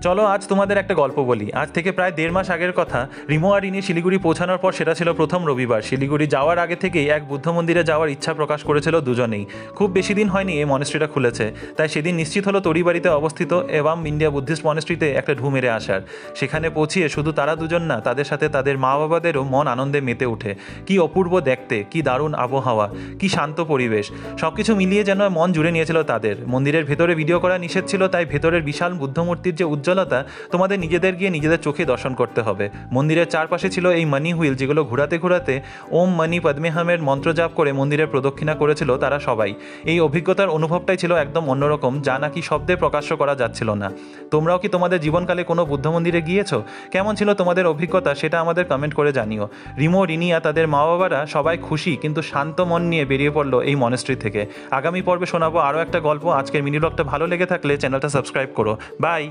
চলো আজ তোমাদের একটা গল্প বলি। আজ থেকে প্রায় 1.5 মাস আগের কথা। রিমো আর ইনি শিলিগুড়ি পৌঁছানোর পর সেটা ছিল প্রথম রবিবার। শিলিগুড়ি যাওয়ার আগে থেকেই এক বুদ্ধ মন্দিরে যাওয়ার ইচ্ছা প্রকাশ করেছিল দুজনেই। খুব বেশি দিন হয়নি এই মনেস্ট্রিটা খুলেছে, তাই সেদিন নিশ্চিত হলো তড়িবাড়িতে অবস্থিত এবং ইন্ডিয়া বুদ্ধিস্ট মনেস্ট্রিতে একটা ঢু মেরে আসার। সেখানে পৌঁছিয়ে শুধু তারা দুজন না, তাদের সাথে তাদের মা বাবাদেরও মন আনন্দে মেতে ওঠে। কি অপূর্ব দেখতে, কি দারুণ আবহাওয়া, কি শান্ত পরিবেশ, সবকিছু মিলিয়ে যেন মন জুড়ে নিয়েছিল তাদের। মন্দিরের ভেতরে ভিডিও করা নিষেধ ছিল, তাই ভেতরের বিশাল বুদ্ধমূর্তির যে উজ্জ্বলতা তোমাদের নিজেদের গিয়ে নিজেদের চোখে দর্শন করতে হবে। মন্দিরের চারপাশে ছিল এই মানি হুইল, যেগুলো ঘোরাতে ঘোরাতে ওম মানি পদ্মেহামের মন্ত্র জাপ করে মন্দিরের প্রদক্ষিণা করেছিল তারা সবাই। এই অভিজ্ঞতার অনুভবটাই ছিল একদম অন্যরকম, যা নাকি শব্দে প্রকাশ্য করা যাচ্ছিল না। তোমরাও কি তোমাদের জীবনকালে কোনো বুদ্ধ মন্দিরে গিয়েছো? কেমন ছিল তোমাদের অভিজ্ঞতা সেটা আমাদের কমেন্ট করে জানিও। রিমো, রিনিয়া, তাদের মা বাবারা সবাই খুশি কিন্তু শান্ত মন নিয়ে বেরিয়ে পড়লো এই মনেস্ট্রি থেকে। আগামী পর্বে শোনাবো আরও একটা গল্প। আজকের মিনি ব্লগটা ভালো লেগে থাকলে চ্যানেলটা সাবস্ক্রাইব করো। বাই।